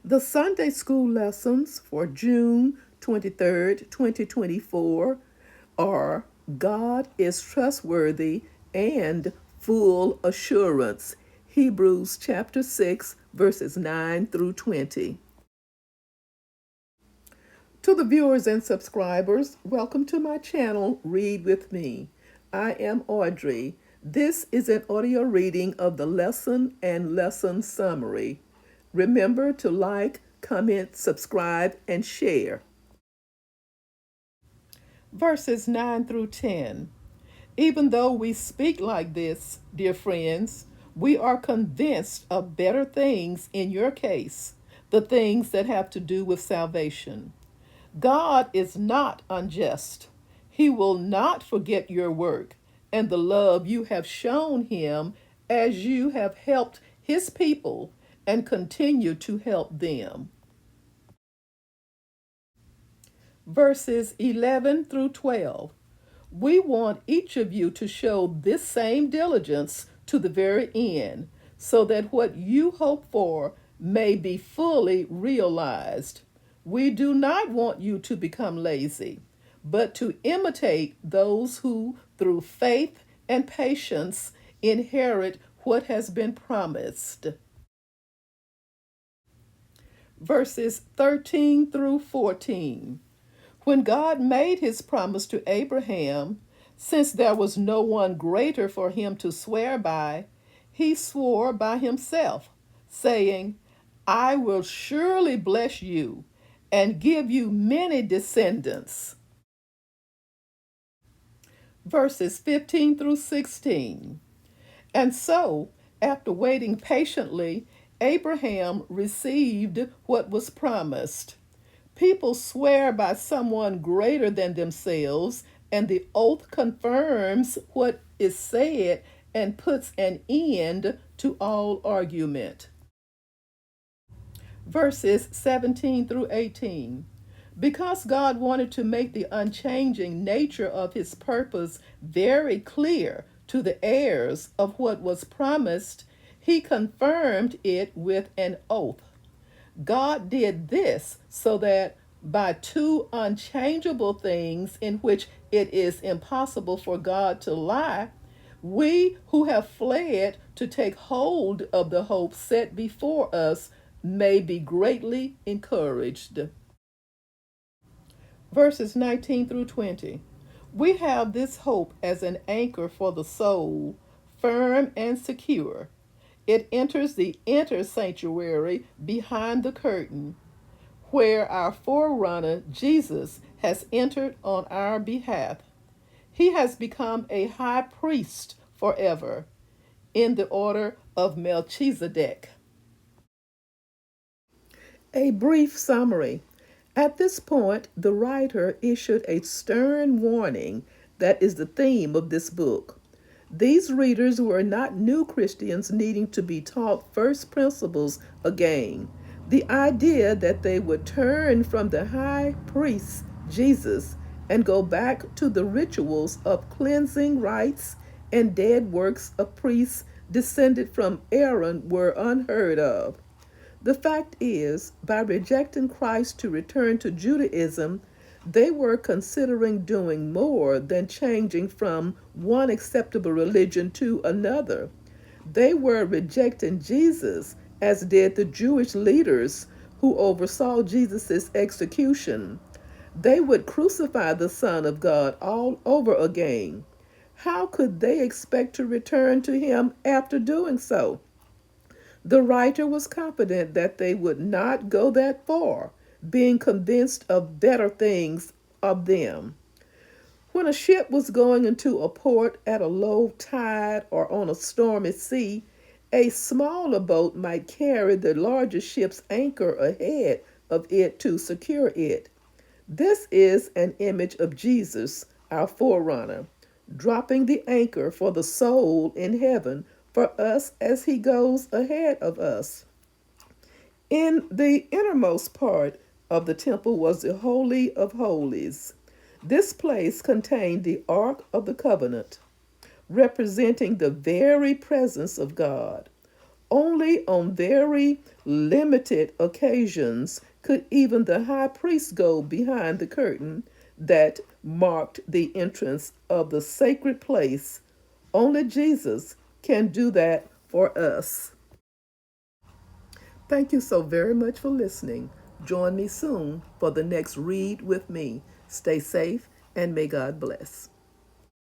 The Sunday school lessons for June 23rd, 2024 are God is trustworthy and full assurance. Hebrews chapter 6, verses 9 through 20. To the viewers and subscribers, welcome to my channel, Read With Me. I am Audrey. This is an audio reading of the lesson and lesson summary. Remember to like, comment, subscribe, and share. Verses 9 through 10. Even though we speak like this, dear friends, we are convinced of better things in your case, the things that have to do with salvation. God is not unjust. He will not forget your work and the love you have shown him as you have helped his people and continue to help them. Verses 11 through 12. We want each of you to show this same diligence to the very end, so that what you hope for may be fully realized. We do not want you to become lazy, but to imitate those who, through faith and patience, inherit what has been promised. Verses 13 through 14. When God made his promise to Abraham, since there was no one greater for him to swear by, he swore by himself, saying, I will surely bless you and give you many descendants. Verses 15 through 16. And so, after waiting patiently, Abraham received what was promised. People swear by someone greater than themselves, and the oath confirms what is said and puts an end to all argument. Verses 17 through 18. Because God wanted to make the unchanging nature of his purpose very clear to the heirs of what was promised, he confirmed it with an oath. God did this so that by two unchangeable things in which it is impossible for God to lie, we who have fled to take hold of the hope set before us may be greatly encouraged. Verses 19 through 20. We have this hope as an anchor for the soul, firm and secure. It enters the inner sanctuary behind the curtain, where our forerunner, Jesus, has entered on our behalf. He has become a high priest forever in the order of Melchizedek. A brief summary. At this point, the writer issued a stern warning that is the theme of this book. These readers were not new Christians needing to be taught first principles again. The idea that they would turn from the high priest, Jesus, and go back to the rituals of cleansing rites and dead works of priests descended from Aaron were unheard of. The fact is, by rejecting Christ to return to Judaism, they were considering doing more than changing from one acceptable religion to another. They were rejecting Jesus, as did the Jewish leaders who oversaw Jesus' execution. They would crucify the Son of God all over again. How could they expect to return to him after doing so? The writer was confident that they would not go that far, being convinced of better things of them. When a ship was going into a port at a low tide or on a stormy sea, a smaller boat might carry the larger ship's anchor ahead of it to secure it. This is an image of Jesus, our forerunner, dropping the anchor for the soul in heaven for us as he goes ahead of us. In the innermost part of the temple was the Holy of Holies. This place contained the Ark of the Covenant, representing the very presence of God. Only on very limited occasions could even the high priest go behind the curtain that marked the entrance of the sacred place. Only Jesus can do that for us. Thank you so very much for listening. Join me soon for the next Read with Me. Stay safe and may God bless.